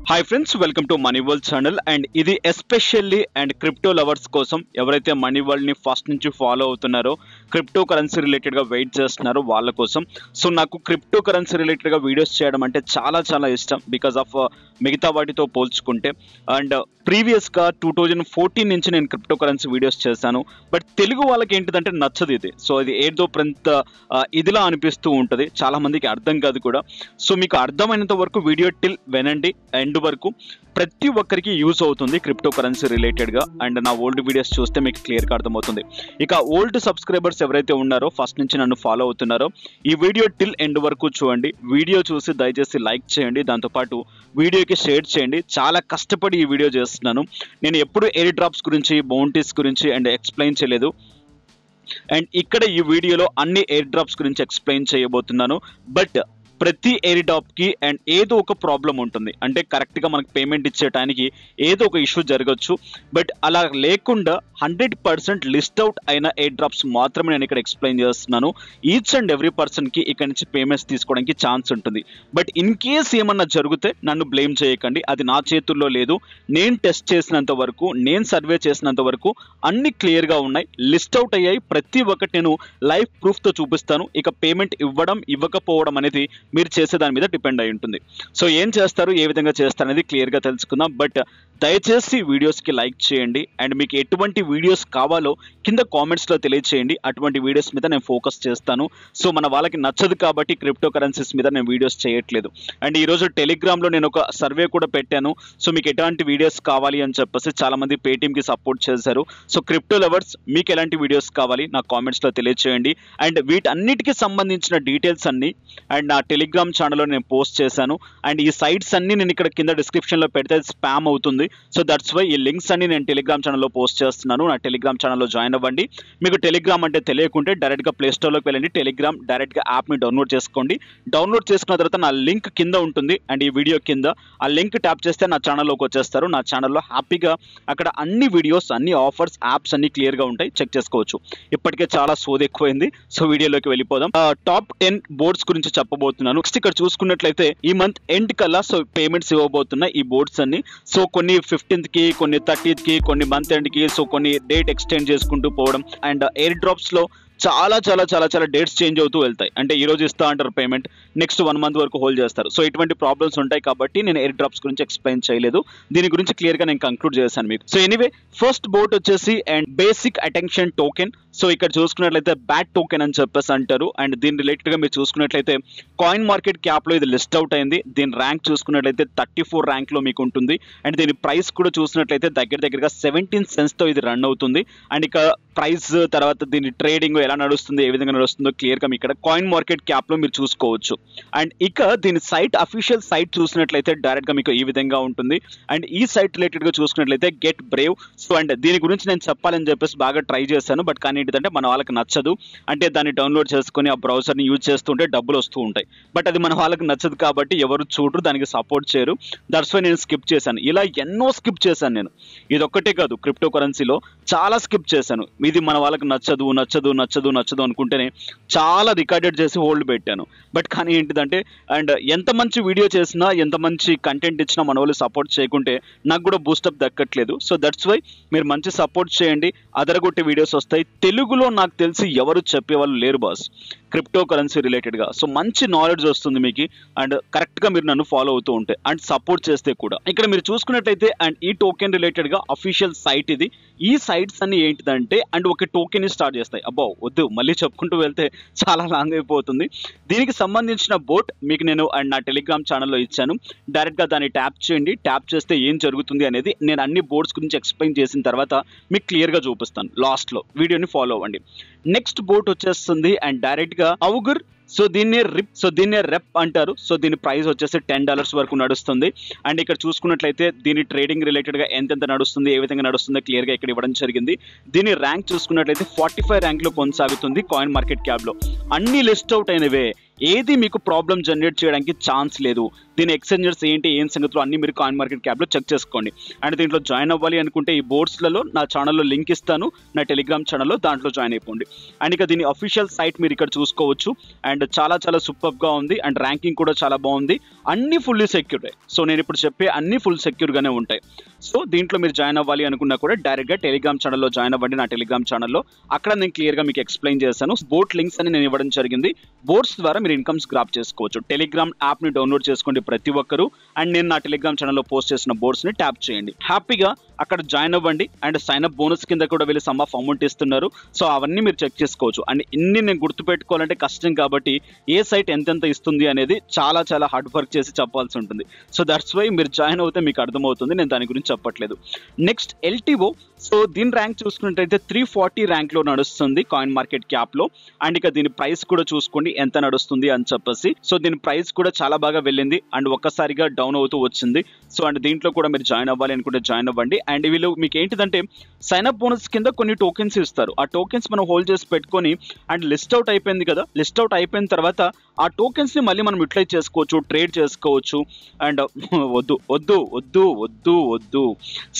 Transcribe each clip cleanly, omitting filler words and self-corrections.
Hi friends, welcome to money world channel. And ఇది especially and crypto lovers కోసం, ఎవరైతే money వరల్డ్ని first నుంచి follow అవుతున్నారో, క్రిప్టో కరెన్సీ రిలేటెడ్గా వెయిట్ చేస్తున్నారో వాళ్ళ కోసం. సో నాకు క్రిప్టో కరెన్సీ రిలేటెడ్గా వీడియోస్ చేయడం అంటే చాలా చాలా ఇష్టం, బికాస్ ఆఫ్ మిగతా వాటితో పోల్చుకుంటే. అండ్ ప్రీవియస్గా 2014 నుంచి నేను క్రిప్టో కరెన్సీ వీడియోస్ చేశాను. బట్ తెలుగు వాళ్ళకి ఏంటిదంటే నచ్చదు ఇది. సో ఇది ఏదో ప్రింత ఇదిలా అనిపిస్తూ ఉంటుంది, చాలా మందికి అర్థం కాదు కూడా. సో మీకు అర్థమైనంత వరకు వీడియో టిల్ వినండి ఎండ్ వరకు. ప్రతి ఒక్కరికి యూజ్ అవుతుంది క్రిప్టో కరెన్సీ రిలేటెడ్గా. అండ్ నా ఓల్డ్ వీడియోస్ చూస్తే మీకు క్లియర్గా అర్థమవుతుంది. ఇక ఓల్డ్ సబ్స్క్రైబర్స్ ఎవరైతే ఉన్నారో, ఫస్ట్ నుంచి నన్ను ఫాలో అవుతున్నారో, ఈ వీడియో టిల్ ఎండ్ వరకు చూడండి. వీడియో చూసి దయచేసి లైక్ చేయండి, దాంతోపాటు వీడియోకి షేర్ చేయండి. చాలా కష్టపడి ఈ వీడియో చేస్తున్నాను. నేను ఎప్పుడు ఎయిర్ డ్రాప్స్ గురించి, బౌంటీస్ గురించి అండ్ ఎక్స్ప్లెయిన్ చేయలేదు. అండ్ ఇక్కడ ఈ వీడియోలో అన్ని ఎయిర్ డ్రాప్స్ గురించి ఎక్స్ప్లెయిన్ చేయబోతున్నాను. బట్ ప్రతి ఎయిర్ డ్రాప్కి అండ్ ఏదో ఒక ప్రాబ్లం ఉంటుంది. అంటే కరెక్ట్గా మనకు పేమెంట్ ఇచ్చే టైంకి ఏదో ఒక ఇష్యూ జరగచ్చు. బట్ అలా లేకుండా 100% లిస్ట్ అవుట్ అయిన ఎయిర్ డ్రాప్స్ మాత్రమే నేను ఇక్కడ ఎక్స్ప్లెయిన్ చేస్తున్నాను. ఈచ్ అండ్ ఎవ్రీ పర్సన్కి ఇక్కడ నుంచి పేమెంట్స్ తీసుకోవడానికి ఛాన్స్ ఉంటుంది. బట్ ఇన్ కేస్ ఏమన్నా జరిగితే నన్ను బ్లేమ్ చేయకండి, అది నా చేతుల్లో లేదు. నేను టెస్ట్ చేసినంత వరకు, నేను సర్వే చేసినంత వరకు అన్ని క్లియర్గా ఉన్నాయి, లిస్ట్ అవుట్ అయ్యాయి. ప్రతి ఒక్కటి నేను లైవ్ ప్రూఫ్తో చూపిస్తాను. ఇక పేమెంట్ ఇవ్వడం ఇవ్వకపోవడం అనేది మీరు చేసే దాని మీద డిపెండ్ అయి ఉంటుంది. సో ఏం చేస్తారు, ఏ విధంగా చేస్తారు అనేది క్లియర్గా తెలుసుకుందాం. బట్ దయచేసి వీడియోస్కి లైక్ చేయండి. అండ్ మీకు ఎటువంటి వీడియోస్ కావాలో కింద కామెంట్స్లో తెలియచేయండి. అటువంటి వీడియోస్ మీద నేను ఫోకస్ చేస్తాను. సో మన వాళ్ళకి నచ్చదు కాబట్టి క్రిప్టో కరెన్సీస్ మీద నేను వీడియోస్ చేయట్లేదు. అండ్ ఈరోజు టెలిగ్రామ్లో నేను ఒక సర్వే కూడా పెట్టాను. సో మీకు ఎలాంటి వీడియోస్ కావాలి అని చెప్పేసి చాలామంది పేటీఎంకి సపోర్ట్ చేశారు. సో క్రిప్టో లవర్స్ మీకు ఎలాంటి వీడియోస్ కావాలి నాకు కామెంట్స్లో తెలియచేయండి. అండ్ వీటన్నిటికీ సంబంధించిన డీటెయిల్స్ అన్ని అండ్ నా టెలిగ్రామ్ ఛానల్లో నేను పోస్ట్ చేశాను. అండ్ ఈ సైట్స్ అన్ని నేను ఇక్కడ కింద డిస్క్రిప్షన్లో పెడితే స్పామ్ అవుతుంది. సో దట్స్ వై ఈ లింక్స్ అన్ని నేను టెలిగ్రామ్ ఛానల్లో పోస్ట్ చేస్తున్నాను. నా టెలిగ్రామ్ ఛానల్లో జాయిన్ అవ్వండి. మీకు టెలిగ్రామ్ అంటే తెలియకుంటే డైరెక్ట్గా ప్లేస్టోర్లోకి వెళ్ళండి, టెలిగ్రామ్ డైరెక్ట్గా యాప్ని డౌన్లోడ్ చేసుకోండి. డౌన్లోడ్ చేసుకున్న తర్వాత నా లింక్ కింద ఉంటుంది. అండ్ ఈ వీడియో కింద ఆ లింక్ ట్యాప్ చేస్తే నా ఛానల్లోకి వచ్చేస్తారు. నా ఛానల్లో హ్యాపీగా అక్కడ అన్ని వీడియోస్, అన్ని ఆఫర్స్, యాప్స్ అన్ని క్లియర్గా ఉంటాయి, చెక్ చేసుకోవచ్చు. ఇప్పటికే చాలా సోది ఎక్కువైంది. సో వీడియోలోకి వెళ్ళిపోదాం. టాప్ 10 బోర్డ్స్ గురించి చెప్పబోతున్నాను. నెక్స్ట్ ఇక్కడ చూసుకున్నట్లయితే ఈ మంత్ ఎండ్ కల్లా సో పేమెంట్స్ ఇవ్వబోతున్నాయి ఈ బోర్డ్స్ అన్ని. సో కొన్ని 15th కి, కొన్ని 30th కి, కొన్ని మంత్ ఎండ్ కి, సో కొన్ని డేట్ ఎక్స్టెండ్ చేసుకుంటూ పోవడం. అండ్ ఎయిర్ డ్రాప్స్ లో చాలా చాలా చాలా చాలా డేట్స్ చేంజ్ అవుతూ వెళ్తాయి. అంటే ఈ రోజు ఇస్తా అంటారు పేమెంట్, నెక్స్ట్ 1 month వరకు హోల్డ్ చేస్తారు. సో ఇటువంటి ప్రాబ్లమ్స్ ఉంటాయి కాబట్టి నేను ఎయిర్ డ్రాప్స్ గురించి ఎక్స్ప్లెయిన్ చేయలేదు. దీని గురించి క్లియర్గా నేను కంక్లూడ్ చేశాను మీకు. సో ఎనీవే, ఫస్ట్ బోర్డ్ వచ్చేసి and basic attention token. So ఇక్కడ చూసుకున్నట్లయితే బ్యాట్ టోకెన్ అని చెప్పేసి అంటారు. అండ్ దీని రిలేటెడ్గా మీరు చూసుకున్నట్లయితే కాయిన్ మార్కెట్ క్యాప్లో ఇది లిస్ట్ అవుట్ అయింది. దీని ర్యాంక్ చూసుకున్నట్లయితే 34 ర్యాంక్లో మీకు ఉంటుంది. అండ్ దీని ప్రైస్ కూడా చూసినట్లయితే దగ్గరగా 17 cents ఇది రన్ అవుతుంది. అండ్ ఇక ప్రైస్ తర్వాత దీని ట్రేడింగ్ ఎలా నడుస్తుంది, ఏ విధంగా నడుస్తుందో క్లియర్గా మీ ఇక్కడ కాయిన్ మార్కెట్ క్యాప్లో మీరు చూసుకోవచ్చు. అండ్ ఇక దీని సైట్, అఫీషియల్ సైట్ చూసినట్లయితే డైరెక్ట్గా మీకు ఈ విధంగా ఉంటుంది. అండ్ ఈ సైట్ రిలేటెడ్గా చూసుకున్నట్లయితే గెట్ బ్రేవ్. సో అండ్ దీని గురించి నేను చెప్పాలని చెప్పేసి బాగా ట్రై చేశాను. బట్ కానీ ఏంటంటే మన వాళ్ళకి నచ్చదు. అంటే దాన్ని డౌన్లోడ్ చేసుకొని ఆ బ్రౌజర్ని యూజ్ చేస్తుంటే డబ్బులు వస్తూ ఉంటాయి. బట్ అది మన వాళ్ళకి నచ్చదు కాబట్టి ఎవరు చూడరు, దానికి సపోర్ట్ చేయరు. దట్స్ వై నేను స్కిప్ చేశాను. ఇలా ఎన్నో స్కిప్ చేశాను నేను. ఇది ఒక్కటే కాదు, క్రిప్టో కరెన్సీలో చాలా స్కిప్ చేశాను. ఇది మన వాళ్ళకి నచ్చదు నచ్చదు నచ్చదు నచ్చదు అనుకుంటేనే చాలా రికార్డెడ్ చేసి హోల్డ్ పెట్టాను. బట్ కానీ ఏంటిదంటే అండ్ ఎంత మంచి వీడియో చేసినా, ఎంత మంచి కంటెంట్ ఇచ్చినా మన వాళ్ళు సపోర్ట్ చేయకుంటే నాకు కూడా బూస్టప్ దక్కట్లేదు. సో దట్స్ వై మీరు మంచి సపోర్ట్ చేయండి, అదరగొట్టే వీడియోస్ వస్తాయి. తెలుగులో నాకు తెలిసి ఎవరు చెప్పేవాళ్ళు లేరు బాస్ క్రిప్టో కరెన్సీ రిలేటెడ్గా. సో మంచి నాలెడ్జ్ వస్తుంది మీకు. అండ్ కరెక్ట్గా మీరు నన్ను ఫాలో అవుతూ ఉంటే అండ్ సపోర్ట్ చేస్తే కూడా. ఇక్కడ మీరు చూసుకున్నట్లయితే అండ్ ఈ టోకెన్ రిలేటెడ్గా అఫీషియల్ సైట్ ఇది. ఈ సైట్స్ అన్ని ఏంటిదంటే అండ్ ఒక టోకెన్ స్టార్ట్ చేస్తాయి. అబ్బో వద్దు, మళ్ళీ చెప్పుకుంటూ వెళ్తే చాలా లాంగ్ అయిపోతుంది. దీనికి సంబంధించిన బోట్ మీకు నేను అండ్ నా టెలిగ్రామ్ ఛానల్లో ఇచ్చాను. డైరెక్ట్గా దాన్ని ట్యాప్ చేయండి. ట్యాప్ చేస్తే ఏం జరుగుతుంది అనేది నేను అన్ని బోర్డ్స్ గురించి ఎక్స్ప్లెయిన్ చేసిన తర్వాత మీకు క్లియర్గా చూపిస్తాను. లాస్ట్లో వీడియోని ఫాలో అవ్వండి. నెక్స్ట్ బోట్ వచ్చేస్తుంది అండ్ డైరెక్ట్గా అవుగుర్. సో దీన్నే రెప్ అంటారు. సో దీని ప్రైస్ వచ్చేసి $10 వరకు నడుస్తుంది. అండ్ ఇక్కడ చూసుకున్నట్లయితే దీని ట్రేడింగ్ రిలేటెడ్గా ఎంతెంత నడుస్తుంది, ఏ విధంగా నడుస్తుందో క్లియర్గా ఇక్కడ ఇవ్వడం జరిగింది. దీని ర్యాంక్ చూసుకున్నట్లయితే 45 ర్యాంక్లో కొనసాగుతుంది కాయిన్ మార్కెట్ క్యాప్లో. అన్ని లిస్ట్ అవుట్ అయినవే, ఏది మీకు ప్రాబ్లం జనరేట్ చేయడానికి ఛాన్స్ లేదు. దీని ఎక్స్చేంజర్స్ ఏంటి, ఏం సంగతులు అన్నీ మీరు కాయిన్ మార్కెట్ క్యాప్లో చెక్ చేసుకోండి. అండ్ దీంట్లో జాయిన్ అవ్వాలి అనుకుంటే ఈ బోర్డ్స్లలో నా ఛానల్లో లింక్ ఇస్తాను, నా టెలిగ్రామ్ ఛానల్లో, దాంట్లో జాయిన్ అయిపోండి. అండ్ ఇక దీని అఫీషియల్ సైట్ మీరు ఇక్కడ చూసుకోవచ్చు. అండ్ చాలా చాలా సూపర్గా ఉంది. అండ్ ర్యాంకింగ్ కూడా చాలా బాగుంది. అన్ని ఫుల్లీ సెక్యూర్డ్. సో నేను ఇప్పుడు చెప్పే అన్ని ఫుల్ సెక్యూర్గానే ఉంటాయి. సో దీంట్లో మీరు జాయిన్ అవ్వాలి అనుకున్నా కూడా డైరెక్ట్గా టెలిగ్రామ్ ఛానల్లో జాయిన్ అవ్వండి, నా టెలిగ్రామ్ ఛానల్లో. అక్కడ నేను క్లియర్గా మీకు ఎక్స్ప్లెయిన్ చేశాను. బోట్ లింక్స్ అని నేను ఇవ్వడం జరిగింది. బోట్స్ ద్వారా మీరు ఇన్కమ్స్ గ్రాప్ చేసుకోవచ్చు. టెలిగ్రామ్ యాప్ని డౌన్లోడ్ చేసుకోండి ప్రతి ఒక్కరు. అండ్ నేను నా టెలిగ్రామ్ ఛానల్లో పోస్ట్ చేసిన బోర్డ్స్ని ట్యాప్ చేయండి. హ్యాపీగా అక్కడ జాయిన్ అవ్వండి. అండ్ సైన్ అప్ బోనస్ కింద కూడా వీళ్ళు సమ్ ఆఫ్ అమౌంట్ ఇస్తున్నారు. సో అవన్నీ మీరు చెక్ చేసుకోవచ్చు. అండ్ ఇన్ని నేను గుర్తుపెట్టుకోవాలంటే కష్టం కాబట్టి ఏ సైట్ ఎంతెంత ఇస్తుంది అనేది చాలా చాలా హార్డ్ వర్క్ చేసి చెప్పాల్సి ఉంటుంది. సో దట్స్ వై మీరు జాయిన్ అవుతే మీకు అర్థమవుతుంది, నేను దాని గురించి చెప్పట్లేదు. Next LTO. సో దీని ర్యాంక్ చూసుకున్నట్టయితే 340 ర్యాంక్లో నడుస్తుంది కాయిన్ మార్కెట్ క్యాప్లో. అండ్ ఇక దీని ప్రైస్ కూడా చూసుకోండి ఎంత నడుస్తుంది అని చెప్పేసి. సో దీని ప్రైస్ కూడా చాలా బాగా వెళ్ళింది అండ్ ఒక్కసారిగా డౌన్ అవుతూ వచ్చింది. సో అండ్ దీంట్లో కూడా మీరు జాయిన్ అవ్వాలి అనుకుంటే జాయిన్ అవ్వండి. అండ్ వీళ్ళు మీకు ఏంటిదంటే సైన్ అప్ బోనస్ కింద కొన్ని టోకెన్స్ ఇస్తారు. ఆ టోకెన్స్ మనం హోల్డ్ చేసి పెట్టుకొని అండ్ లిస్ట్ అవుట్ అయిపోయింది కదా, లిస్ట్ అవుట్ అయిపోయిన తర్వాత ఆ టోకెన్స్ని మళ్ళీ మనం యూటిలైజ్ చేసుకోవచ్చు, ట్రేడ్ చేసుకోవచ్చు. అండ్ వద్దు వద్దు వద్దు వద్దు వద్దు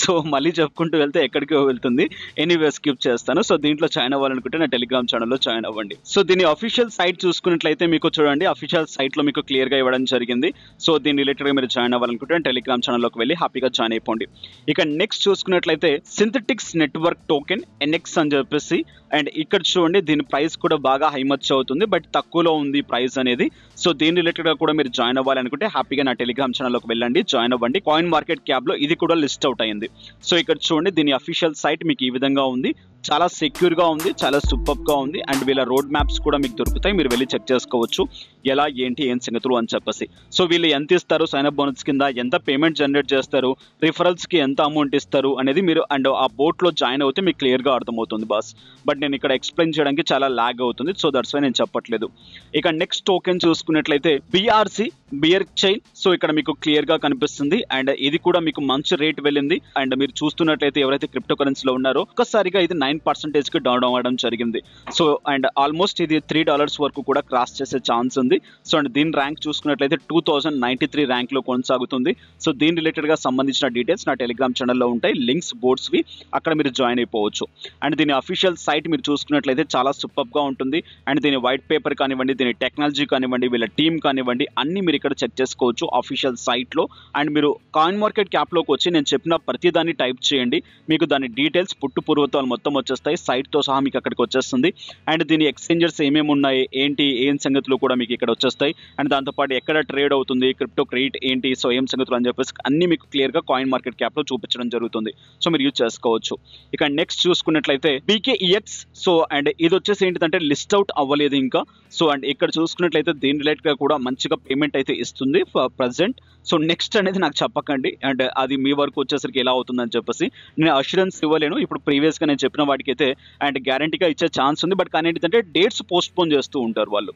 సో మళ్ళీ చెప్పుకుంటూ వెళ్తే ఎక్కడికి వెళ్తుంది. ఎనీవే స్కిప్ చేస్తాను. సో దీంట్లో జాయిన్ అవ్వాలనుకుంటే నా టెలిగ్రామ్ ఛానల్లో జాయిన్ అవ్వండి. సో దీని అఫీషియల్ సైట్ చూసుకున్నట్లయితే మీకు చూడండి, అఫీషియల్ సైట్లో మీకు క్లియర్గా ఇవ్వడం జరిగింది. సో దీని రిలేటెడ్గా మీరు జాయిన్ అవ్వాలనుకుంటే టెలిగ్రామ్ ఛానల్లోకి వెళ్ళి హ్యాపీగా జాయిన్ అయిపోండి. ఇక నెక్స్ట్ చూసుకున్నట్లయితే సింథటిక్స్ నెట్వర్క్ టోకెన్ ఎన్ఎక్స్ అని చెప్పేసి. అండ్ ఇక్కడ చూడండి దీని ప్రైస్ కూడా బాగా హైమచ్ అవుతుంది, బట్ తక్కువలో ఉంది ప్రైస్ అనేది. సో దీని రిలేటెడ్గా కూడా మీరు జాయిన్ అవ్వాలనుకుంటే హ్యాపీగా నా టెలిగ్రామ్ ఛానల్లోకి వెళ్ళండి, జాయిన్ అవ్వండి. కాయిన్ మార్కెట్ క్యాప్లో ఇది కూడా లిస్ట్ అవుట్ అయింది. సో ఇక్కడ చూడండి దీని అఫీషియల్ సైట్ మీకు ఈ విధంగా ఉంది. చాలా సెక్యూర్గా ఉంది, చాలా సూపర్గా ఉంది. అండ్ వీళ్ళ రోడ్ మ్యాప్స్ కూడా మీకు దొరుకుతాయి, మీరు వెళ్ళి చెక్ చేసుకోవచ్చు ఎలా ఏంటి ఏం సంగతులు అని చెప్పేసి. సో వీళ్ళు ఎంత ఇస్తారు సైన్అప్ బోనస్ కింద, ఎంత పేమెంట్ జనరేట్ చేస్తారు, రిఫరల్స్కి ఎంత అమౌంట్ ఇస్తారు అనేది మీరు అండ్ ఆ బోట్లో జాయిన్ అవుతే మీకు క్లియర్గా అర్థమవుతుంది బాస్. బట్ నేను ఇక్కడ ఎక్స్ప్లెయిన్ చేయడానికి చాలా లాగ్ అవుతుంది. సో దట్స్ వై నేను చెప్పట్లేదు. ఇక నెక్స్ట్ టోకెన్ చూసుకున్నట్లయితే బిఆర్సి బియర్ చైన్. సో ఇక్కడ మీకు క్లియర్గా కనిపిస్తుంది. అండ్ ఇది కూడా మీకు మంచి రేట్ వెళ్ళింది. అండ్ మీరు చూస్తున్నట్లయితే ఎవరైతే క్రిప్టో కరెన్సీలో ఉన్నారో ఒక్కసారిగా ఇది 9% డౌన్ అవ్వడం జరిగింది. సో అండ్ ఆల్మోస్ట్ ఇది $3 వరకు కూడా క్రాస్ చేసే ఛాన్స్ ఉంది. సో అండ్ దీని ర్యాంక్ చూసుకున్నట్లయితే 2093 ర్యాంక్లో కొనసాగుతుంది. సో దీని రిలేటెడ్గా సంబంధించిన డీటెయిల్స్ నా టెలిగ్రామ్ ఛానల్లో ఉంటాయి, లింక్స్ బోర్డ్స్వి, అక్కడ మీరు జాయిన్ అయిపోవచ్చు. అండ్ దీని అఫీషియల్ సైట్ మీరు చూసుకున్నట్లయితే చాలా సూపర్గా ఉంటుంది. అండ్ దీని వైట్ పేపర్ కానివ్వండి, దీని టెక్నాలజీ కానివ్వండి, వీళ్ళ టీమ్ కానివ్వండి, అన్ని మీరు ఇక్కడ చెక్ చేసుకోవచ్చు అఫీషియల్ సైట్లో. అండ్ మీరు కాయిన్ మార్కెట్ క్యాప్లోకి వచ్చి నేను చెప్పిన ప్రతిదాన్ని టైప్ చేయండి, మీకు దాని డీటెయిల్స్ పుట్టు పూర్వతాలు మొత్తం వచ్చేస్తాయి, సైట్తో సహా మీకు అక్కడికి వచ్చేస్తుంది. అండ్ దీని ఎక్స్చేంజర్స్ ఏమేమి ఉన్నాయి, ఏంటి ఏం సంగతులు కూడా మీకు ఇక్కడ వచ్చేస్తాయి. అండ్ దాంతోపాటు ఎక్కడ ట్రేడ్ అవుతుంది, క్రిప్టో క్రెడిట్ ఏంటి, సో ఏం సంగతులు అని చెప్పేసి అన్ని మీకు క్లియర్గా కాయిన్ మార్కెట్ క్యాప్లో చూపించడం జరుగుతుంది. సో మీరు యూజ్ చేసుకోవచ్చు. ఇక నెక్స్ట్ చూసుకున్నట్లయితే BKEX. సో అండ్ ఇది వచ్చేసి ఏంటంటే లిస్ట్ అవుట్ అవ్వలేదు ఇంకా. సో అండ్ ఇక్కడ చూసుకున్నట్లయితే దీని రిలేటెడ్గా కూడా మంచిగా పేమెంట్ అయితే ఇస్తుంది ప్రజెంట్. సో నెక్స్ట్ అనేది నాకు చెప్పకండి, అండ్ అది మీ వరకు వచ్చేసరికి ఎలా అవుతుందని చెప్పేసి నేను అష్యూరెన్స్ ఇవ్వలేను. ఇప్పుడు ప్రీవియస్గా నేను చెప్పిన వాటికైతే అండ్ గ్యారంటీగా ఇచ్చే ఛాన్స్ ఉంది. బట్ కానీ ఏంటంటే డేట్స్ పోస్ట్పోన్ చేస్తూ ఉంటారు వాళ్ళు.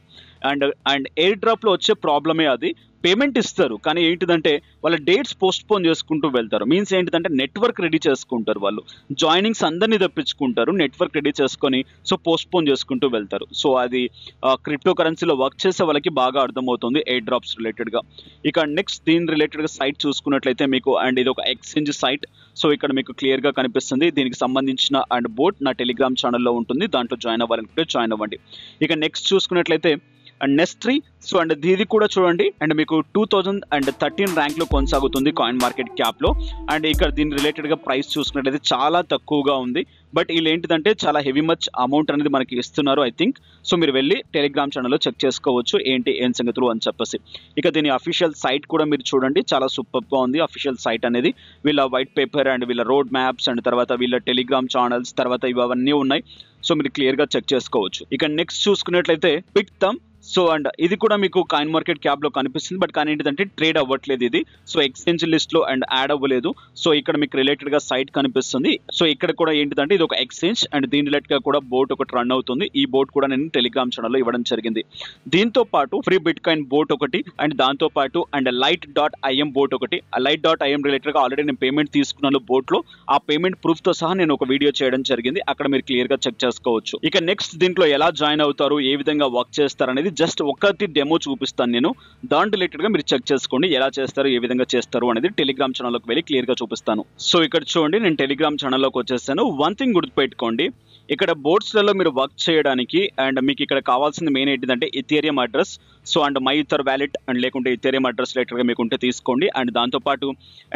అండ్ ఎయిర్ డ్రాప్లో వచ్చే ప్రాబ్లమే అది. పేమెంట్ ఇస్తారు కానీ ఏంటిదంటే వాళ్ళ డేట్స్ పోస్ట్పోన్ చేసుకుంటూ వెళ్తారు. మీన్స్ ఏంటిదంటే నెట్వర్క్ రెడీ చేసుకుంటారు వాళ్ళు, జాయినింగ్స్ అందరినీ తెప్పించుకుంటారు, నెట్వర్క్ రెడీ చేసుకొని సో పోస్ట్పోన్ చేసుకుంటూ వెళ్తారు. సో అది క్రిప్టో కరెన్సీలో వర్క్ చేసే వాళ్ళకి బాగా అర్థమవుతుంది ఎయిర్ డ్రాప్స్ రిలేటెడ్గా. ఇక నెక్స్ట్ దీని రిలేటెడ్గా సైట్ చూసుకున్నట్లయితే మీకు అండ్ ఇది ఒక ఎక్స్చేంజ్ సైట్. సో ఇక్కడ మీకు క్లియర్గా కనిపిస్తుంది. దీనికి సంబంధించిన అండ్ బోట్ నా టెలిగ్రామ్ ఛానల్లో ఉంటుంది, దాంట్లో జాయిన్ అవ్వాలనుకుంటే జాయిన్ అవ్వండి. ఇక నెక్స్ట్ చూసుకున్నట్లయితే అండ్ నెస్ట్రీ. సో అండ్ ఇది కూడా చూడండి అండ్ మీకు 2013 ర్యాంక్లో కొనసాగుతుంది కాయిన్ మార్కెట్ క్యాప్లో. అండ్ ఇక్కడ దీని రిలేటెడ్గా ప్రైస్ చూసుకున్నట్లయితే చాలా తక్కువగా ఉంది. బట్ వీళ్ళు ఏంటిదంటే చాలా హెవీ మచ్ అమౌంట్ అనేది మనకి ఇస్తున్నారు ఐ థింక్. సో మీరు వెళ్ళి టెలిగ్రామ్ ఛానల్లో చెక్ చేసుకోవచ్చు ఏంటి ఏం సంగతులు అని చెప్పేసి. ఇక దీని అఫీషియల్ సైట్ కూడా మీరు చూడండి, చాలా సూపర్గా ఉంది అఫీషియల్ సైట్ అనేది. వీళ్ళ వైట్ పేపర్ అండ్ వీళ్ళ రోడ్ మ్యాప్స్ అండ్ తర్వాత వీళ్ళ టెలిగ్రామ్ ఛానల్స్ తర్వాత ఇవన్నీ ఉన్నాయి. సో మీరు క్లియర్గా చెక్ చేసుకోవచ్చు. ఇక నెక్స్ట్ చూసుకున్నట్లయితే బిగ్ థమ్. సో అండ్ ఇది కూడా మీకు కాయిన్ మార్కెట్ క్యాప్లో కనిపిస్తుంది. బట్ కానీ ఏంటంటే ట్రేడ్ అవ్వట్లేదు ఇది. సో ఎక్స్చేంజ్ లిస్ట్లో అండ్ యాడ్ అవ్వలేదు. సో ఇక్కడ మీకు రిలేటెడ్గా సైట్ కనిపిస్తుంది. సో ఇక్కడ కూడా ఏంటిదంటే ఇది ఒక ఎక్స్చేంజ్ అండ్ దీని రిలేటెడ్గా కూడా బోట్ ఒకటి రన్ అవుతుంది. ఈ బోట్ కూడా నేను టెలిగ్రామ్ ఛానల్లో ఇవ్వడం జరిగింది. దీంతో పాటు ఫ్రీ బిట్ కాయిన్ బోట్ ఒకటి అండ్ దాంతో పాటు అండ్ Lite.im బోట్ ఒకటి. Lite.im రిలేటెడ్గా ఆల్రెడీ నేను పేమెంట్ తీసుకున్నాను బోట్లో. ఆ పేమెంట్ ప్రూఫ్తో సహా నేను ఒక వీడియో చేయడం జరిగింది, అక్కడ మీరు క్లియర్గా చెక్ చేసుకోవచ్చు. ఇక నెక్స్ట్ దీంట్లో ఎలా జాయిన్ అవుతారు, ఏ విధంగా వర్క్ చేస్తారు అనేది జస్ట్ ఒకటి డెమో చూపిస్తాను నేను, దాని రిలేటెడ్గా మీరు చెక్ చేసుకోండి ఎలా చేస్తారు, ఏ విధంగా చేస్తారు అనేది టెలిగ్రామ్ ఛానల్లోకి వెళ్ళి క్లియర్గా చూపిస్తాను. సో ఇక్కడ చూడండి, నేను టెలిగ్రామ్ ఛానల్లోకి వచ్చేసాను. వన్ థింగ్ గుర్తుపెట్టుకోండి, ఇక్కడ బోర్డ్స్లలో మీరు వర్క్ చేయడానికి అండ్ మీకు ఇక్కడ కావాల్సింది మెయిన్ ఏంటిదంటే Ethereum address. So and my ether wallet and లేకుంటే ఇథేరియం అడ్రస్ రిలేటెడ్గా మీకు ఉంటే తీసుకోండి. అండ్ దాంతోపాటు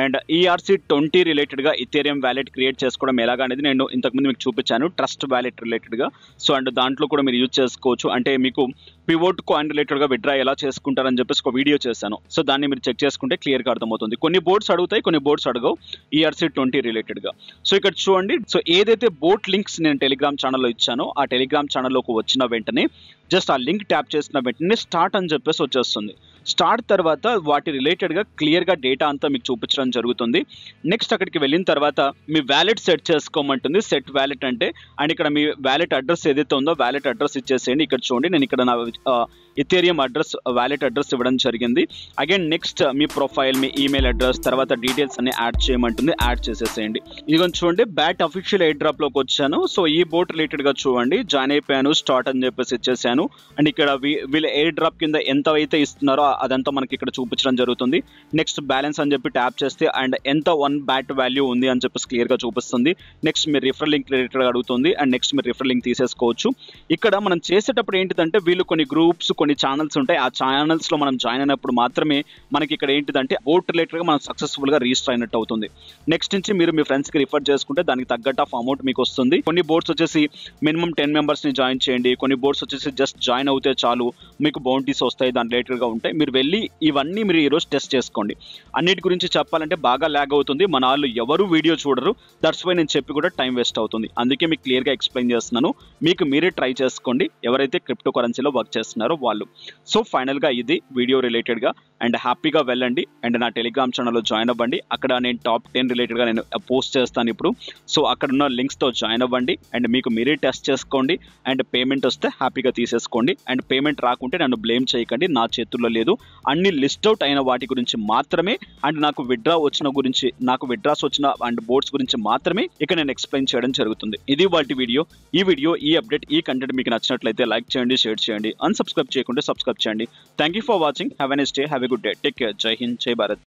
అండ్ ERC20 రిలేటెడ్గా ఇథేరియం వ్యాలెట్ క్రియేట్ చేసుకోవడం ఎలాగా అనేది నేను ఇంతకుముందు మీకు చూపించాను, ట్రస్ట్ వ్యాలెట్ రిలేటెడ్గా. సో అండ్ దాంట్లో కూడా మీరు యూజ్ చేసుకోవచ్చు. అంటే మీకు పివోట్ కాయిన్ రిలేటెడ్గా విత్డ్రా ఎలా చేసుకుంటారని చెప్పేసి ఒక వీడియో చేశాను. సో దాన్ని మీరు చెక్ చేసుకుంటే క్లియర్గా అర్థమవుతుంది. కొన్ని బోర్డ్స్ అడుగుతాయి, కొన్ని బోర్డ్స్ అడగవు ERC20 రిలేటెడ్గా. సో ఇక్కడ చూడండి, సో ఏదైతే బోట్ లింక్స్ నేను టెలిగ్రామ్ ఛానల్లో ఇచ్చానో ఆ టెలిగ్రామ్ ఛానల్లోకి వచ్చిన వెంటనే జస్ట్ ఆ లింక్ ట్యాప్ చేసిన వెంటనే స్టార్ట్ అని చెప్పేసి వచ్చేస్తుంది. స్టార్ట్ తర్వాత వాటి రిలేటెడ్గా క్లియర్గా డేటా అంతా మీకు చూపించడం జరుగుతుంది. నెక్స్ట్ అక్కడికి వెళ్ళిన తర్వాత మీ వ్యాలెట్ సెట్ చేసుకోమంటుంది. సెట్ వ్యాలెట్ అంటే అండ్ ఇక్కడ మీ వ్యాలెట్ అడ్రస్ ఏదైతే ఉందో వ్యాలెట్ అడ్రస్ ఇచ్చేసేయండి. ఇక్కడ చూడండి, నేను ఇక్కడ నా ఇథేరియం అడ్రస్ వ్యాలెట్ అడ్రస్ ఇవ్వడం జరిగింది. అగైన్ నెక్స్ట్ మీ ప్రొఫైల్, మీ ఈమెయిల్ అడ్రస్, తర్వాత డీటెయిల్స్ అన్ని యాడ్ చేయమంటుంది. యాడ్ చేసేసేయండి. ఇదిగో చూడండి, బ్యాట్ అఫీషియల్ ఎయిర్ డ్రాప్లోకి వచ్చాను. సో ఈ బోట్ రిలేటెడ్గా చూడండి, జాయిన్ అయిపోయాను, స్టార్ట్ అని చెప్పేసి ఇచ్చేసాను. అండ్ ఇక్కడ వీళ్ళ ఎయిర్ డ్రాప్ కింద ఎంత అయితే ఇస్తున్నారో అదంతా మనకి ఇక్కడ చూపించడం జరుగుతుంది. నెక్స్ట్ బ్యాలెన్స్ అని చెప్పి ట్యాప్ చేస్తే అండ్ ఎంత 1 బ్యాట్ వాల్యూ ఉంది అని చెప్పేసి క్లియర్గా చూపిస్తుంది. నెక్స్ట్ మీరు రిఫరల్ లింక్ రిలేటెడ్ అడుగుతుంది అండ్ నెక్స్ట్ మీరు రిఫరల్ లింక్ తీసేసుకోవచ్చు. ఇక్కడ మనం చేసేటప్పుడు ఏంటిదంటే వీళ్ళు కొన్ని గ్రూప్స్, కొన్ని ఛానల్స్ ఉంటాయి. ఆ ఛానల్స్లో మనం జాయిన్ అయినప్పుడు మాత్రమే మనకి ఇక్కడ ఏంటిదంటే బోట్ రిలేటెడ్గా మనం సక్సెస్ఫుల్గా రిజిస్టర్ అయినట్టు అవుతుంది. నెక్స్ట్ నుంచి మీరు మీ ఫ్రెండ్స్కి రిఫర్ చేసుకుంటే దానికి తగ్గట్టు ఆఫ్ అమౌంట్ మీకు వస్తుంది. కొన్ని బోర్డ్స్ వచ్చేసి మినిమం 10 మెంబర్స్ని జాయిన్ చేయండి, కొన్ని బోర్డ్స్ వచ్చేసి జస్ట్ జాయిన్ అవుతే చాలు మీకు బౌంటీస్ వస్తాయి, దాని రిలేటెడ్గా ఉంటాయి. మీరు వెళ్ళి ఇవన్నీ మీరు ఈరోజు టెస్ట్ చేసుకోండి. అన్నిటి గురించి చెప్పాలంటే బాగా ల్యాగ్ అవుతుంది, మన వాళ్ళు ఎవరు వీడియో చూడరు. దట్స్ వై నేను చెప్పి కూడా టైం వేస్ట్ అవుతుంది. అందుకే మీకు క్లియర్గా ఎక్స్ప్లెయిన్ చేస్తున్నాను, మీకు మీరే ట్రై చేసుకోండి ఎవరైతే క్రిప్టో కరెన్సీలో వర్క్ చేస్తున్నారో వాళ్ళు. సో ఫైనల్గా ఇది వీడియో రిలేటెడ్గా అండ్ హ్యాపీగా వెళ్ళండి అండ్ నా టెలిగ్రామ్ ఛానల్లో జాయిన్ అవ్వండి. అక్కడ నేను టాప్ 10 రిలేటెడ్గా నేను పోస్ట్ చేస్తాను ఇప్పుడు. సో అక్కడ ఉన్న లింక్స్తో జాయిన్ అవ్వండి అండ్ మీకు మీరే టెస్ట్ చేసుకోండి అండ్ పేమెంట్ వస్తే హ్యాపీగా తీసేసుకోండి. అండ్ పేమెంట్ రాకుంటే నన్ను బ్లేమ్ చేయకండి, నా చేతుల్లో లేదు. అన్ని లిస్ట్ అవుట్ అయిన వాటి గురించి మాత్రమే అండ్ నాకు విత్డ్రాస్ వచ్చిన అండ్ బోర్డ్స్ గురించి మాత్రమే ఇక్కడ నేను ఎక్స్ప్లెయిన్ చేయడం జరుగుతుంది. ఇది వాటి వీడియో. ఈ అప్డేట్, ఈ కంటెంట్ మీకు నచ్చినట్లయితే లైక్ చేయండి, షేర్ చేయండి, అన్సబ్స్క్రైబ్ చేయకుంటే సబ్స్క్రైబ్ చేయండి. Thank you for watching. Have a nice day, have a good day, take care. జై హింద్, జై భారత్.